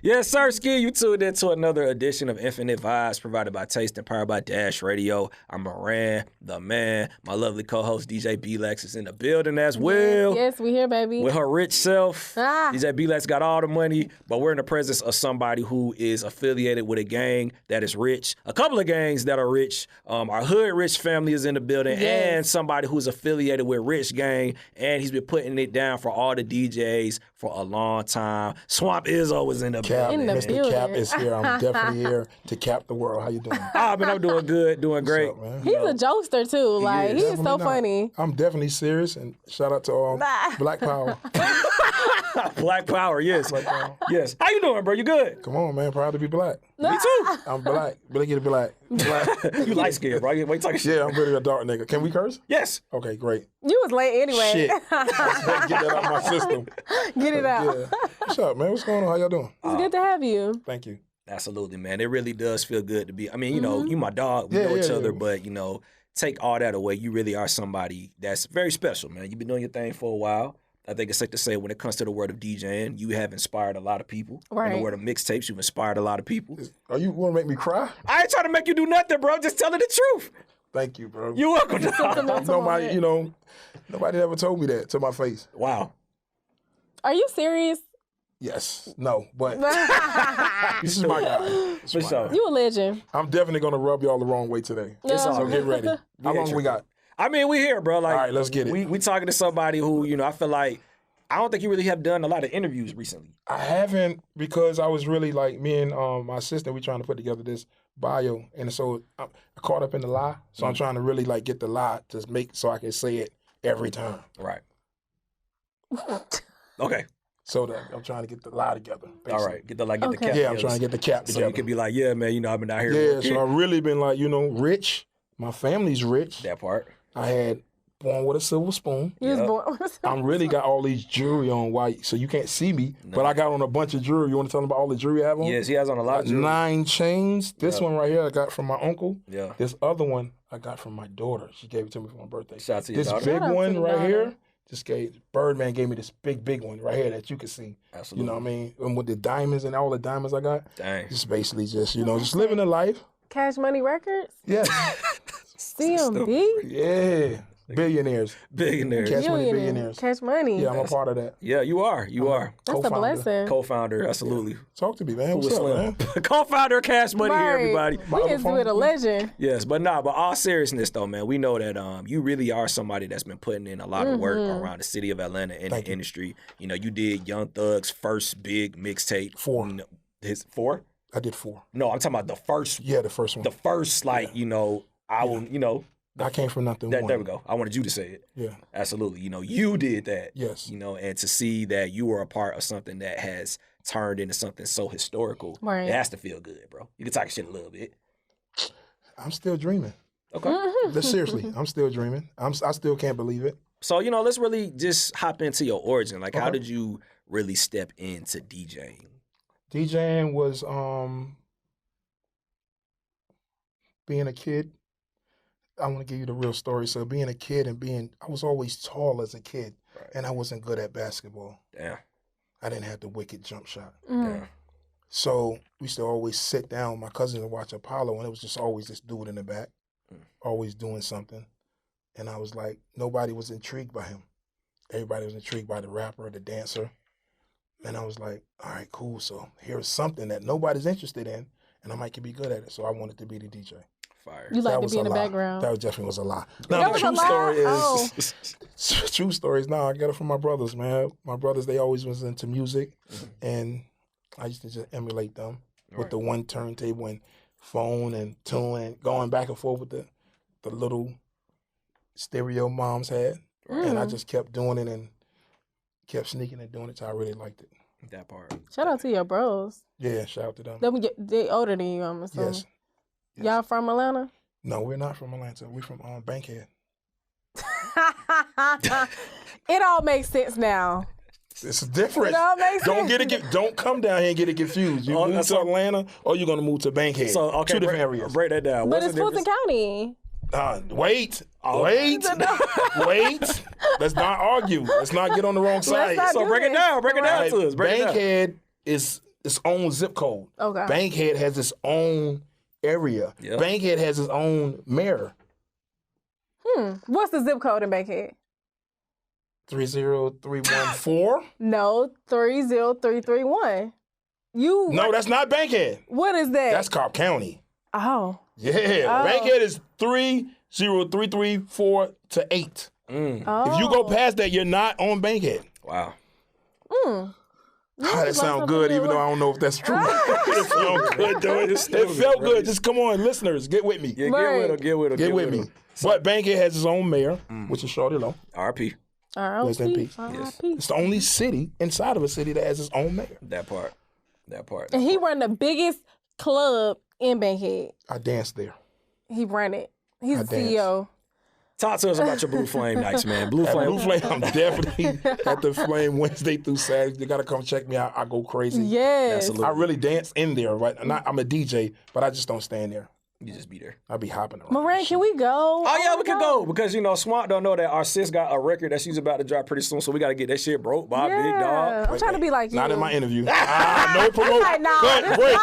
Yes, sir, Ski. You tuned in to another edition of Infinite Vibes provided by Taste and powered by Dash Radio. I'm Moran, the man. My lovely co-host DJ B-Lex is in the building as well. Yes, we here, baby. With her rich self. DJ B-Lex got all the money, but we're in the presence of somebody who is affiliated with a gang that is rich. A couple of gangs that are rich. Our Hood Rich family is in the building, and somebody who's affiliated with RichGang, and he's been putting it down for all the DJs for a long time. Swamp Izzo was in the building. Mr. Cap is here. I'm definitely here to cap the world. How you doing? I'm doing good, doing great. What's up, man? He's a jokester too. Like he is so funny. I'm definitely serious, and shout out to all Black Power. Black Power, yes. Black Power. Yes. How you doing, bro? You good? Come on, man. Proud to be black. Me too. I'm black. Blickety black. Black. You light skinned, bro. Wait, talking shit. Yeah, I'm really a dark nigga. Can we curse? Yes. Okay, great. You was late anyway. Shit. Get that out of my system. Get it out. Yeah. What's up, man? What's going on? How y'all doing? It's good to have you. Thank you. Absolutely, man. It really does feel good to be. I mean, you know, you my dog. We know each other, but you know, take all that away. You really are somebody that's very special, man. You've been doing your thing for a while. I think it's safe to say when it comes to the word of DJing, you have inspired a lot of people. Right. In the word of mixtapes, you've inspired a lot of people. Are you want to make me cry? I ain't trying to make you do nothing, bro. I'm just telling the truth. Thank you, bro. You're welcome, dog. Nobody, nobody ever told me that to my face. Wow. Are you serious? Yes. No, but this is my guy. This For is my sure. guy. You a legend. I'm definitely going to rub y'all the wrong way today. It's all So good. get ready. How long we got? I mean, we here, bro. Like, All right, let's get it. We talking to somebody who, I feel like, I don't think you really have done a lot of interviews recently. I haven't because I was really like, me and my assistant, we trying to put together this bio. And so I caught up in the lie. So I'm trying to really like get the lie to make so I can say it every time. Right. Okay. So that I'm trying to get the lie together. Basically. All right. Get the cap. Yeah, I'm trying to get the cap together. So you can be like, yeah, man, I've been out here. Yeah, so I've really been like, rich. My family's rich. That part. I had born with a silver spoon. You was born. I'm really got all these jewelry on white, so you can't see me. No. But I got on a bunch of jewelry. You want to tell them about all the jewelry I have on? Yes, he has on a lot of jewelry. 9 chains. This one right here I got from my uncle. Yeah. This other one I got from my daughter. She gave it to me for my birthday. Shout out to your daughter. This big one right here, Birdman gave me this big one right here that you can see. Absolutely. You know what I mean? And with the diamonds and all the diamonds I got. Dang. Just basically just living a life. Cash Money Records? Yes. CMB? Yeah. Billionaires. Cash Money billionaires. Cash Money. Yeah, I'm a part of that. Yeah, you are. You are. That's a blessing. Co-founder, absolutely. Yeah. Talk to me, man. What's up, man? Co-founder of Cash Money here, everybody. We is with a legend. Yes, but all seriousness though, man, we know that you really are somebody that's been putting in a lot of work around the city of Atlanta and the industry. You did Young Thug's first big mixtape. 4. His 4? I did 4. No, I'm talking about the first. Yeah, the first one. The first, I came from nothing. There we go. I wanted you to say it. Yeah. Absolutely. You did that. Yes. And to see that you were a part of something that has turned into something so historical, right. It has to feel good, bro. You can talk shit a little bit. I'm still dreaming. Okay. But seriously, I'm still dreaming. I still can't believe it. So, let's really just hop into your origin. Like, how did you really step into DJing? DJing was being a kid. I want to give you the real story. So being a kid I was always tall as a kid, and I wasn't good at basketball. Damn. I didn't have the wicked jump shot. Damn. So we used to always sit down with my cousin and watch Apollo, and it was just always this dude in the back, always doing something. And I was like, nobody was intrigued by him. Everybody was intrigued by the rapper, the dancer. And I was like, all right, cool. So here's something that nobody's interested in, and I might be good at it. So I wanted to be the DJ. Fire. You like That to was be in a the lie. background. That definitely was a lie. That Now, was the a true lie? story is, true story is, I got it from my brothers, man. My brothers, they always was into music, and I used to just emulate them with the one turntable and phone and tune and going back and forth with the little stereo moms had. And I just kept doing it and kept sneaking and doing it till I really liked it. That part. Shout out to your bros. Yeah, shout out to them. They older than you, I'm assuming. Yes. Y'all from Atlanta? No, we're not from Atlanta. We're from Bankhead. It all makes sense now. It's different. It all makes Don't sense. don't come down here and get it confused. You move to Atlanta or you're gonna move to Bankhead. So, okay, Two different areas. Break that down. But What's it's the Fulton difference? County. Wait. Let's not argue. Let's not get on the wrong side. not So do break it this. down. Break it down to us. Break it down. Bankhead is its own zip code. Okay. Bankhead has its own area. Yep. Bankhead has its own mayor. What's the zip code in Bankhead? 30314? No, 30331. No, that's not Bankhead. What is that? That's Cobb County. Oh. Yeah. Bankhead is 30334 to 8. Oh. If you go past that, you're not on Bankhead. Wow. That sounds good, even though I don't know if that's true. It felt good, though. It felt good. Just come on, listeners, get with me. Yeah, Right. get with her. Get with me. But Bankhead has its own mayor, which is Shorty Low. RP. Rest in peace. R.I.P. It's the only city inside of a city that has its own mayor. That part. And he run the biggest club in Bankhead. I danced there. He run it. He's I the CEO. Talk to us about your Blue Flame nights, man. Blue At Flame. Blue Flame, I'm definitely at the Flame Wednesday through Saturday. You gotta come check me out. I go crazy. Yes. Absolutely. I really dance in there, right? I'm a DJ, but I just don't stand there. You just be there. I be hopping around. Moran, can we go? Oh, yeah, we could go. Because, Swamp don't know that our sis got a record that she's about to drop pretty soon, so we got to get that shit broke by Big Dog. I'm trying to be like you. Not in my interview. No promotion. like, nah, break.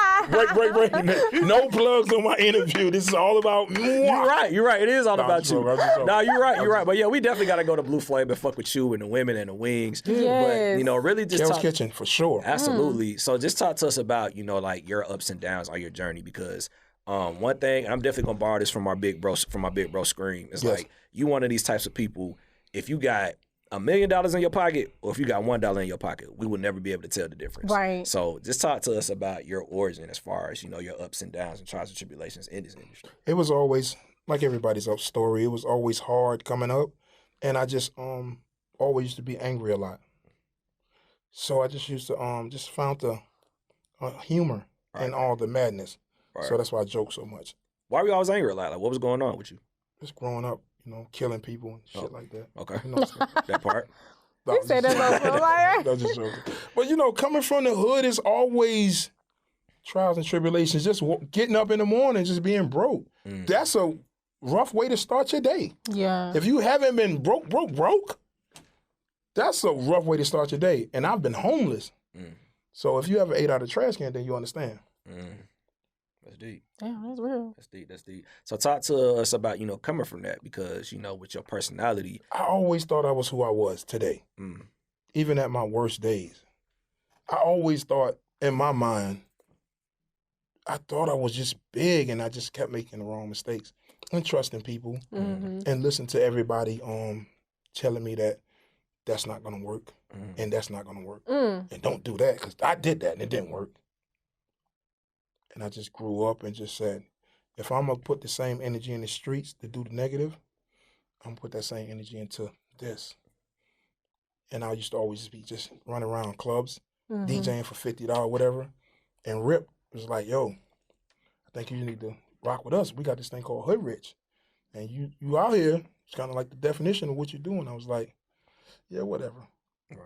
No plugs on my interview. This is all about me. You're right. It is all Nah, about I'm just you. joking, I'm just joking. No, you're right. But yeah, we definitely got to go to Blue Flame and fuck with you and the women and the wings. Yes. But, really just Carol's talk. Kitchen, for sure. Absolutely. So just talk to us about, like your ups and downs on your journey because one thing, and I'm definitely gonna borrow this from my big bro Scream. It's Yes. like you one of these types of people, if you got $1 million in your pocket or if you got $1 in your pocket, we will never be able to tell the difference. Right. So just talk to us about your origin as far as, your ups and downs and trials and tribulations in this industry. It was always, like everybody's up story, it was always hard coming up. And I just always used to be angry a lot. So I just used to just found the humor in all the madness. Right. So that's why I joke so much. Why were you always angry a lot? Like, what was going on with you? Just growing up, killing people and shit like that. Okay. You know, That part. No, He I'm said just that's joking. over a liar. No, just joking. But coming from the hood is always trials and tribulations. Just getting up in the morning, just being broke. That's a rough way to start your day. Yeah. If you haven't been broke, that's a rough way to start your day. And I've been homeless. So if you ever ate out of the trash can, then you understand. That's deep. Damn, that's real. That's deep. So talk to us about, coming from that because, with your personality. I always thought I was who I was today. Even at my worst days. I always thought in my mind, I thought I was just big and I just kept making the wrong mistakes and trusting people and listen to everybody telling me that that's not going to work and that's not going to work. And don't do that because I did that and it didn't work. And I just grew up and just said, if I'm going to put the same energy in the streets to do the negative, I'm going to put that same energy into this. And I used to always be just running around clubs, DJing for $50, whatever. And Rip was like, yo, I think you need to rock with us. We got this thing called hoodrich. And you out here, it's kind of like the definition of what you're doing. I was like, yeah, whatever. Right.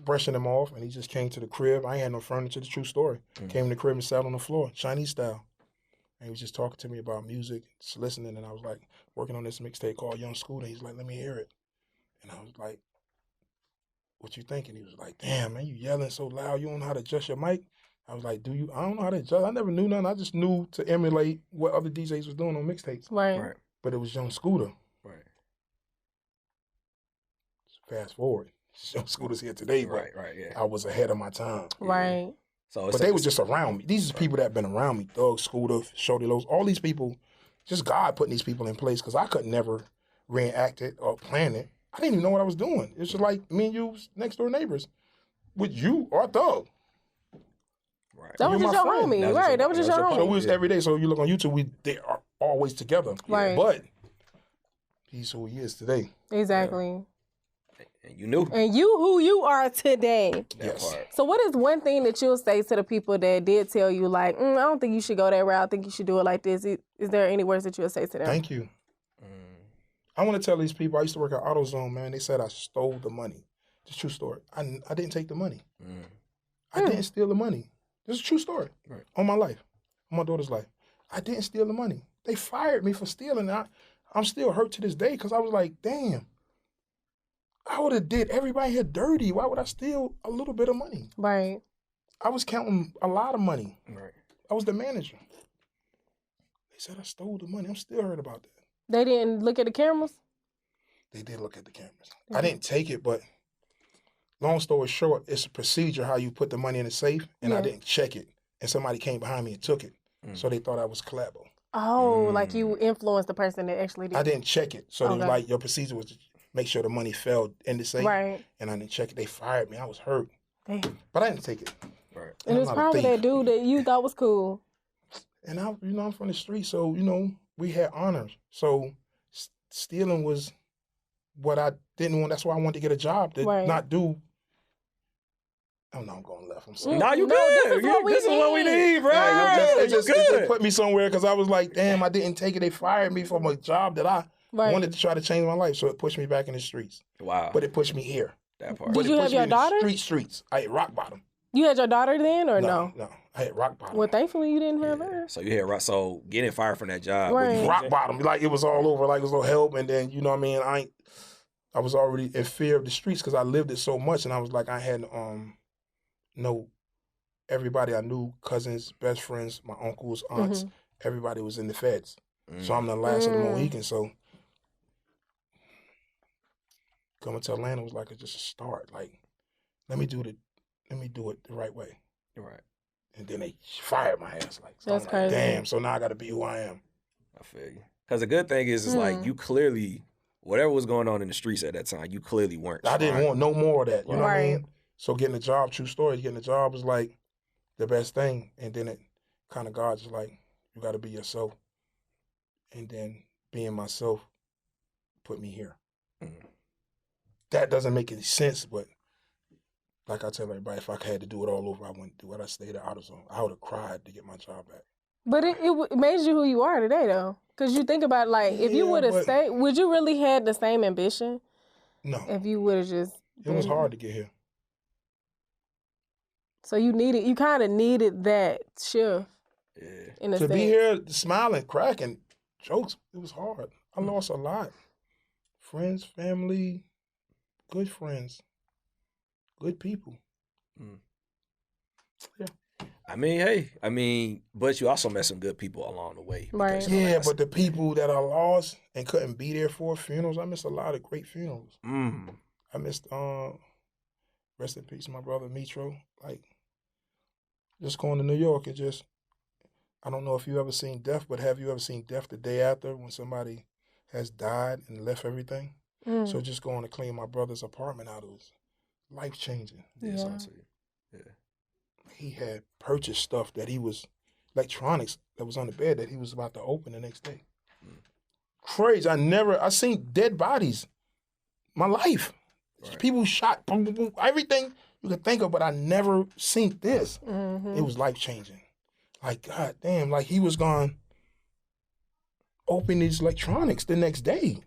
Brushing him off, and he just came to the crib. I ain't had no furniture, the true story. Came to the crib and sat on the floor, Chinese style. And he was just talking to me about music, just listening, and I was like, working on this mixtape called Young Scooter. He's like, let me hear it. And I was like, what you thinking? He was like, damn, man, you yelling so loud, you don't know how to adjust your mic? I was like, I don't know how to adjust. I never knew nothing. I just knew to emulate what other DJs was doing on mixtapes. Right. But it was Young Scooter. Right. Fast forward. Young Scooter's here today, but Right, yeah. I was ahead of my time. Right. So But they were just around me. These are people that have been around me. Thug, Scooter, Shorty Lows, all these people, just God putting these people in place because I could never reenact it or plan it. I didn't even know what I was doing. It's just like me and you next door neighbors with you or Thug. Right. That was You're just my your friend. homie. That was Right. your- That was just that your was So homie. we was every day. So you look on YouTube, they are always together. Right. But he's who he is today. Exactly. And you knew. And you who you are today. That Yes. part. So what is one thing that you'll say to the people that did tell you like, I don't think you should go that route. I think you should do it like this. Is there any words that you'll say to them? Thank you. I want to tell these people, I used to work at AutoZone, man. They said I stole the money. It's a true story. I didn't take the money. I didn't steal the money. This is a true story. Right. On my life, on my daughter's life. I didn't steal the money. They fired me for stealing. I'm still hurt to this day because I was like, damn, I would have did everybody here dirty. Why would I steal a little bit of money? Right. I was counting a lot of money. Right. I was the manager. They said I stole the money. I'm still hurt about that. They didn't look at the cameras? They did look at the cameras. I didn't take it, but long story short, it's a procedure how you put the money in the safe, and I didn't check it. And somebody came behind me and took it. So they thought I was collabo. Oh, like you influenced the person that actually did it. I didn't check it. So they was like, your procedure was to make sure the money fell in the safe. Right. And I didn't check it. They fired me. I was hurt. Damn. But I didn't take it. Right. And it was probably that dude that you thought was cool. And I'm from the street, so, we had honors. So stealing was what I didn't want. That's why I wanted to get a job to not do. Oh, no, I'm going left. I'm sorry. No, you good. This is what we need, bro. It just put me somewhere because I was like, damn, I didn't take it. They fired me from a job that I wanted to try to change my life. So it pushed me back in the streets. Wow. But it pushed me here. That part. Did you have your daughter? Streets. I hit rock bottom. You had your daughter then or no? No, I hit rock bottom. Well, thankfully you didn't have her. So you had rock. So getting fired from that job. Right. Rock bottom. Like it was all over. Like it was no help. And then, you know what I mean? I was already in fear of the streets because I lived it so much. And I was like, I had everybody I knew, cousins, best friends, my uncles, aunts, everybody was in the feds. So I'm the last of the Mohicans. So coming to Atlanta was like just a start. Like, let me do it the right way. Right. And then they fired my ass. Like, so that's I'm crazy. Like, damn. So now I got to be who I am. I feel you. Because the good thing is like you clearly, whatever was going on in the streets at that time, you clearly weren't. I didn't want no more of that. You know what I Right. mean? So getting a job, true story, getting a job was like the best thing. And then it kind of God's like, you got to be yourself. And then being myself put me here. That doesn't make any sense, but like I tell everybody, if I had to do it all over, I wouldn't do it. I'd stay at AutoZone. I would have cried to get my job back. But it made you who you are today, though. Because you think about, like, if you would have stayed, would you really had the same ambition? No. If you would have just... It was hard to get here. So you kind of needed that shift. Yeah. In a to sense. be here smiling, cracking jokes, it was hard. I lost a lot. Friends, family, good friends, good people. Yeah. But you also met some good people along the way. Right. Yeah, but the people that I lost and couldn't be there for funerals, I missed a lot of great funerals. I missed, rest in peace, my brother Mitro. Like, just going to New York, I don't know if you ever seen death, but have you ever seen death the day after when somebody has died and left everything? So just going to clean my brother's apartment out, it was life-changing. Yeah. He had purchased stuff that electronics that was on the bed that he was about to open the next day. Crazy. I seen dead bodies. My life. Right. People shot, boom, boom, boom, everything you could think of, but I never seen this. It was life-changing. Like, God damn, like he was gone open these electronics the next day.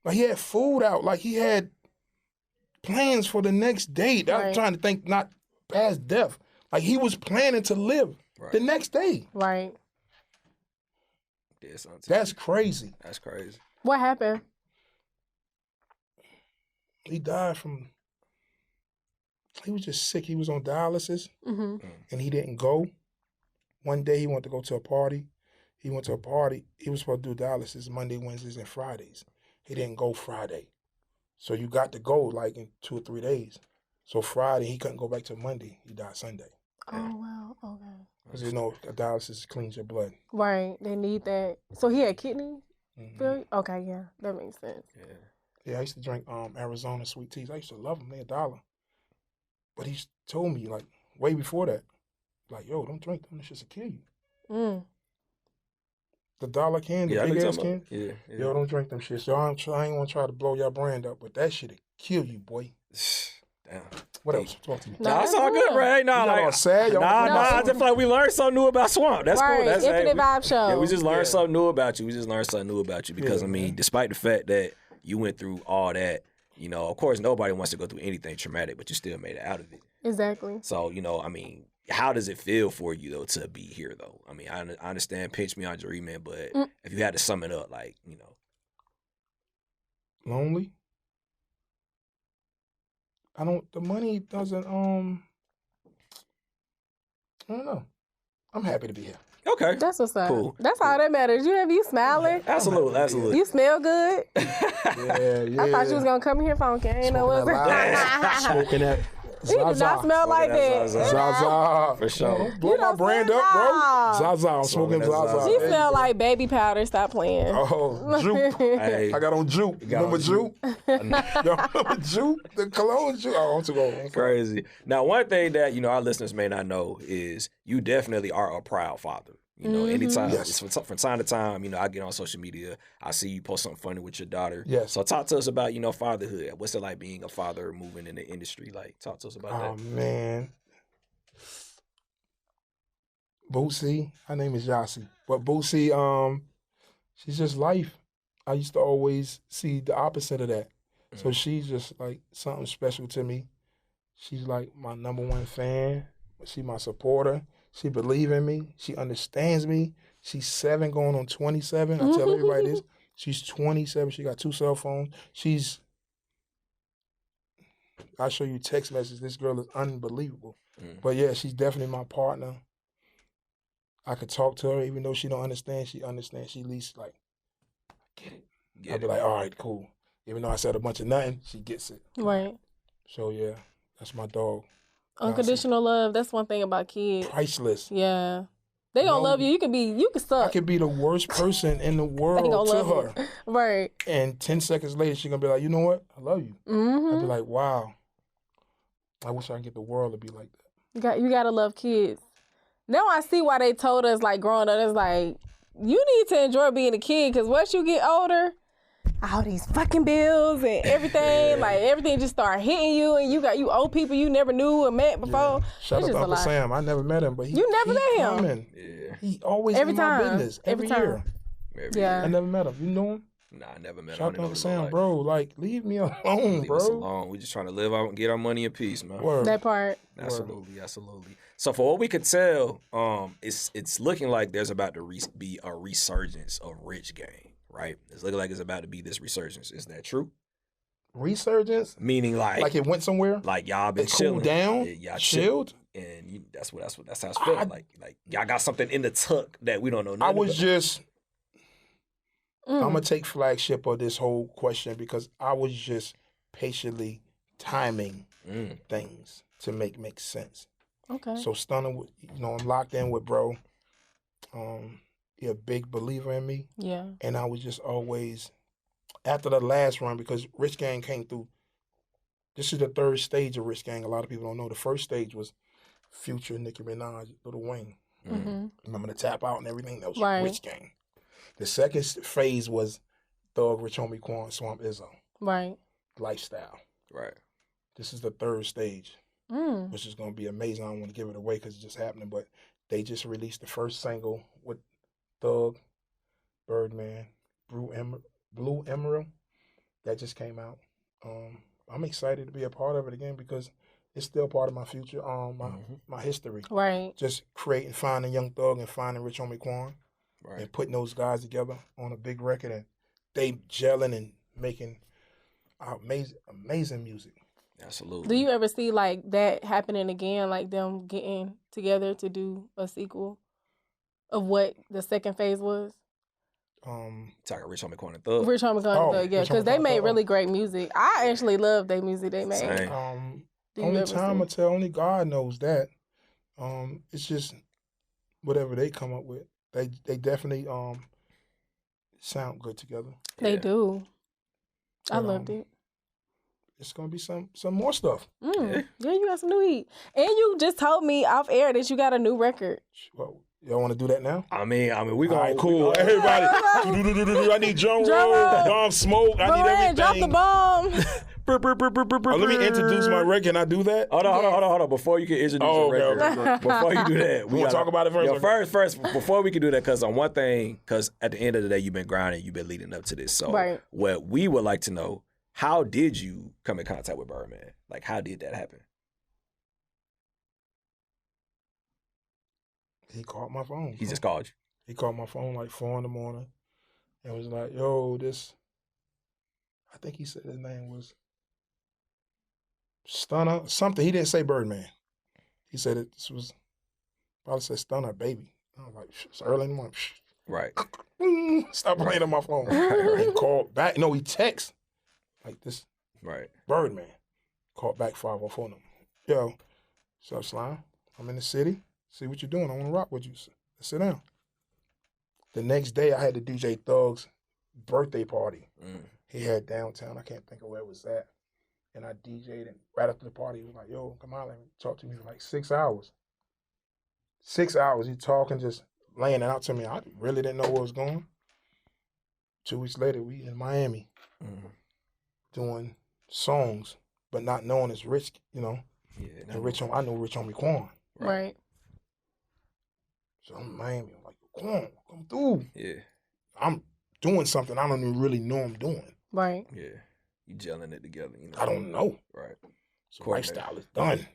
Like he had food out, like he had plans for the next day. I'm trying to think not past death. Like he was planning to live the next day. Right. That's crazy. That's crazy. What happened? He died he was just sick. He was on dialysis and he didn't go. One day he wanted to go to a party. He went to a party. He was supposed to do dialysis Monday, Wednesdays, and Fridays. He didn't go Friday. So you got to go like in 2 or 3 days. So Friday, he couldn't go back till Monday. He died Sunday. Oh, wow. Okay. Because dialysis cleans your blood. Right. They need that. So he had kidney failure? Okay, yeah. That makes sense. Yeah, I used to drink Arizona sweet teas. I used to love them. They're $1. But he told me, like, way before that, like, yo, don't drink them. This shit'll kill you. The $1 can, the big ass can. Yeah. Yo, don't drink them shits. Yo, I ain't want to try to blow your brand up, but that shit'll kill you, boy. Damn. What else? Talk to me. Nah, it's all good, bro. I just feel like we learned something new about Swamp. That's cool. That's Infinite Vibe Show. Yeah, we just learned something new about you. Because, despite the fact that you went through all that, of course, nobody wants to go through anything traumatic, but you still made it out of it. Exactly. So, how does it feel for you, though, to be here, though? I understand pinch me on Jerry, man, but if you had to sum it up, Lonely? The money doesn't, I don't know. I'm happy to be here. Okay. That's what's up. Cool. That's all that matters. You smiling. Absolutely. You smell good. Yeah. I thought you was gonna come here funky. I ain't know what's Smoking that. You do not smell like that. Zaza. For sure. Blow my brand up, bro. Zaza. I'm smoking Zaza. You smell like baby powder. Stop playing. Oh, Juke. Hey, I got on Juke. Remember Juke? Yo, remember Juke? The cologne Juke? Oh, I'm too old. crazy. Now, one thing that, our listeners may not know is you definitely are a proud father. Anytime, Yes. from time to time, I get on social media, I see you post something funny with your daughter. Yes. So talk to us about, fatherhood. What's it like being a father moving in the industry? Like, talk to us about that. Oh, man. Boosie, her name is Yasi. But Boosie, she's just life. I used to always see the opposite of that. So she's just like something special to me. She's like my number one fan. She's my supporter. She believes in me. She understands me. She's 7 going on 27. I tell everybody this. She's 27. She got 2 cell phones. I'll show you text messages. This girl is unbelievable. But yeah, she's definitely my partner. I could talk to her even though she don't understand. She understands. She at least like, get it. I'll be like, all right, cool. Even though I said a bunch of nothing, she gets it. Right. So yeah, that's my dog. Unconditional love. That's one thing about kids. Priceless. Yeah. They gonna love you. You could suck. I could be the worst person in the world to her. Right. And 10 seconds later, she's gonna be like, you know what? I love you. I'll be like, wow. I wish I could get the world to be like that. You gotta love kids. Now I see why they told us, like, growing up, it's like, you need to enjoy being a kid, because once you get older, all these fucking bills and everything, like, everything just start hitting you, and you owe people you never knew or met before. Yeah. Shout out to Uncle Sam. I never met him, but he never met him. Coming. Yeah. He always in my business every year. Yeah. I never met him. You know him? Nah, I never met him. Shout out to Uncle Sam, bro. Like, leave me alone, Leave bro. us alone. We just trying to live out and get our money in peace, man. Word. That part. Absolutely. So for what we could tell, it's looking like there's about to be a resurgence of RichGang, right? It's looking like it's about to be this resurgence. Is that true? Resurgence? Meaning like it went somewhere? Like y'all been chilling. cooled down? Y'all chilled? And that's how it's feeling. Like y'all got something in the tuck that we don't know nothing I was about. just... I'm going to take flagship of this whole question because I was just patiently timing things to make sense. Okay. So Stunner, I'm locked in with bro. He a big believer in me. Yeah. And I was just always, after the last run, because RichGang came through, this is the 3rd stage of RichGang. A lot of people don't know. The 1st stage was Future, Nicki Minaj, Lil Wayne. Remember the tap out and everything? That was RichGang. The 2nd phase was Thug, Rich Homie Quan, Swamp Izzo. Right. Lifestyle. Right. This is the 3rd stage, which is going to be amazing. I don't want to give it away because it's just happening, but they just released the 1st single with Thug, Birdman, Blue Emerald. That just came out. I'm excited to be a part of it again because it's still part of my future, my history. Right. Just finding Young Thug and finding Rich Homie Quan. Right. And putting those guys together on a big record and they gelling and making amazing music. Absolutely. Do you ever see like that happening again, like them getting together to do a sequel of what the 2nd phase was? Talking Rich Homie Quan and Thug. Rich Homie Quan and Thug, yeah, because they made really great music. I actually love their music they made. Same. Only time will tell. Only God knows that. It's just whatever they come up with. They definitely sound good together. They do. I loved it. It's gonna be some more stuff. Yeah, you got some new heat, and you just told me off air that you got a new record. Well, y'all want to do that now? I mean, we gonna. All right, cool. Everybody, I need drum roll, bomb smoke. I need everything. Drop the bomb. Let me introduce my record. Can I do that? Hold on. Before you can introduce the record, okay. Before you do that, we want to talk about it first. First, before we can do that, because on one thing, because at the end of the day, you've been grinding, you've been leading up to this. So, what we would like to know, how did you come in contact with Birdman? Like, how did that happen? He called my phone. He just called you? He called my phone like 4 a.m. and was like, yo, I think he said his name was Stunner, something. He didn't say Birdman. He said this was Probably said stun her baby. I was like, it's early in the morning. Right. Stop playing on my phone. And called back. No, he text like this. Right. Birdman. Called back 504 number. Yo, what's up, Slime? I'm in the city. See what you're doing. I want to rock with you. Let's sit down. The next day, I had the DJ Thug's birthday party. He had downtown. I can't think of where it was at. And I DJ'd, and right after the party, he was like, yo, come on, let me talk to me for like 6 hours. 6 hours, he talking, just laying it out to me. I really didn't know where it was going. 2 weeks later, we in Miami doing songs, but not knowing it's Rich, you know. Yeah. And I know Rich Homie Quan. Right. So I'm in Miami. I'm like, Quan, come through. Yeah. I'm doing something I don't even really know I'm doing. Right. Yeah. You gelling it together, you know. I don't know. Right. So lifestyle is done.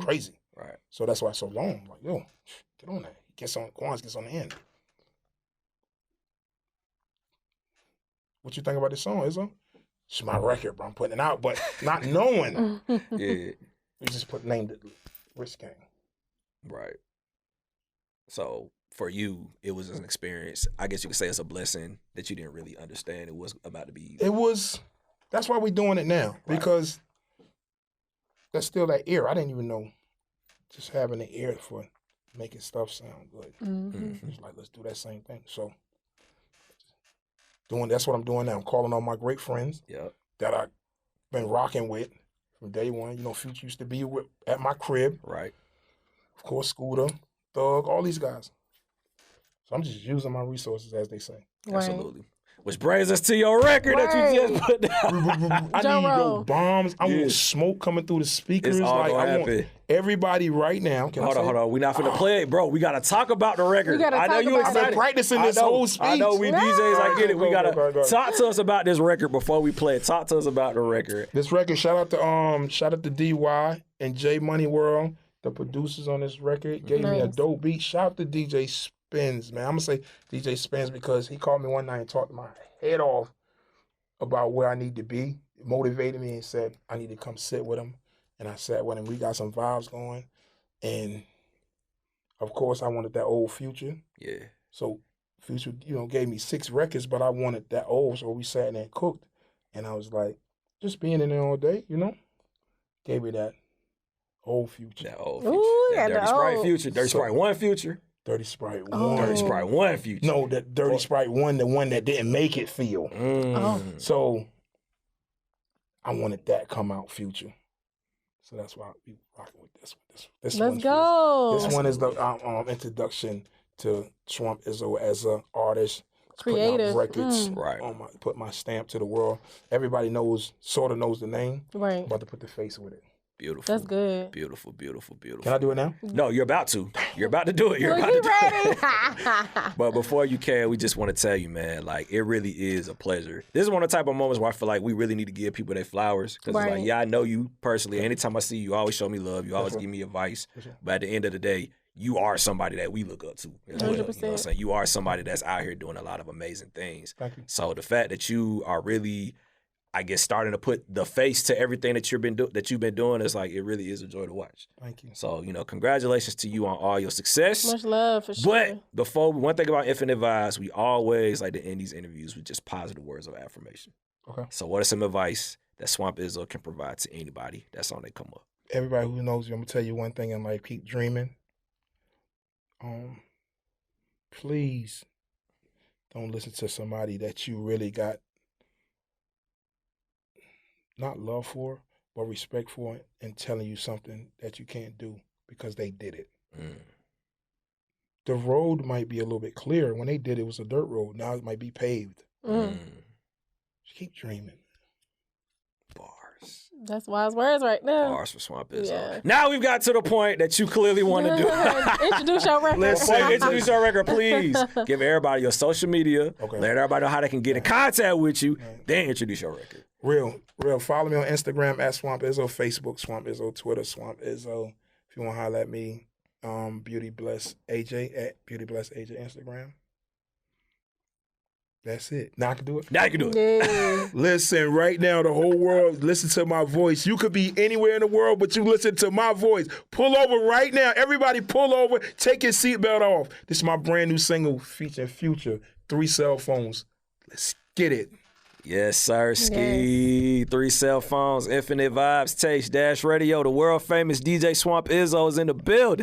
Crazy. Right. So that's why it's so long. I'm like, yo, get on that. Quan gets on the end. What you think about this song, Izzo? It's my record, bro. I'm putting it out, but not knowing. Yeah. We just named it RichGang. Right. So for you, it was an experience. I guess you could say it's a blessing that you didn't really understand it was about to be. It was. That's why we're doing it now, because that's still that ear. I didn't even know. Just having the ear for making stuff sound good. It's like, let's do that same thing. So that's what I'm doing now. I'm calling all my great friends that I've been rocking with from day one. You know, Future used to be at my crib. Right. Of course, Scooter, Thug, all these guys. So I'm just using my resources, as they say. Right. Absolutely. Which brings us to your record that you just put down. I need your bombs. I want smoke coming through the speakers. It's all like gonna I happen. want everybody right now. Hold on. We're not finna play it, bro. We gotta talk about the record. I know you excited. I've been practicing this whole speech. I know we DJs. I get it. We gotta go. talk to us about this record before we play it. Talk to us about the record. This record. Shout out to DY and J Money World, the producers on this record. Gave me a dope beat. Shout out to DJ Spins, man. I'm gonna say DJ Spins because he called me one night and talked my head off about where I need to be. It motivated me and said I need to come sit with him. And I sat with him. We got some vibes going. And of course I wanted that old Future. Yeah. So Future, gave me 6 records, but I wanted that old. So we sat in there and cooked. And I was like, just being in there all day, gave me that old Future. That old Future. Ooh, that Dirty Sprite Future. Dirty Sprite 1 Future. Dirty Sprite 1. Dirty Sprite 1 Future. No, the Dirty Sprite 1, the one that didn't make it feel. So I wanted that come out Future. So that's why we rocking with this one. This Let's go. This one is the introduction to Swamp Izzo as an artist. Creative. Records. Right. Put my stamp to the world. Everybody sort of knows the name. Right. I'm about to put the face with it. Beautiful. That's good. Beautiful. Can I do it now? No, you're about to. You're about to do it. You're about to do it. But before you can, we just want to tell you, man, like, it really is a pleasure. This is one of the type of moments where I feel like we really need to give people their flowers. Because it's like, I know you personally. Anytime I see you, you always show me love. You always give me advice. But at the end of the day, you are somebody that we look up to as well. You know what I'm saying? You are somebody that's out here doing a lot of amazing things. Thank you. So the fact that you are really, I guess, starting to put the face to everything that you've been doing is like, it really is a joy to watch. Thank you. So, congratulations to you on all your success. Much love, for sure. But one thing about Infinite Vibes, we always like to end these interviews with just positive words of affirmation. Okay. So what is some advice that Swamp Izzo can provide to anybody that's on their come up? Everybody who knows you, I'm going to tell you one thing in life, keep dreaming. Please don't listen to somebody that you really got not love for, but respect for, and telling you something that you can't do because they did it. The road might be a little bit clearer. When they did it, it was a dirt road. Now it might be paved. Just keep dreaming. Bars. That's wise words right now. Bars for Swamp Izzo. Yeah. Now we've got to the point that you clearly want to do. Introduce your record. Listen, introduce your record, please. Give everybody your social media. Okay. Let everybody know how they can get in contact with you. Then introduce your record. Real. Follow me on Instagram at Swamp Izzo, Facebook Swamp Izzo, Twitter Swamp Izzo. If you want to holler at me, Beauty Bless AJ at Beauty Bless AJ Instagram. That's it. Now I can do it. Now you can do it. Yeah. Listen, right now, the whole world, listen to my voice. You could be anywhere in the world, but you listen to my voice. Pull over right now. Everybody pull over. Take your seatbelt off. This is my brand new single featuring Future, 3 cell phones. Let's get it. Yes, sir, Ski. 3 cell phones, infinite vibes, taste, Dash Radio. The world famous DJ Swamp Izzo is in the building.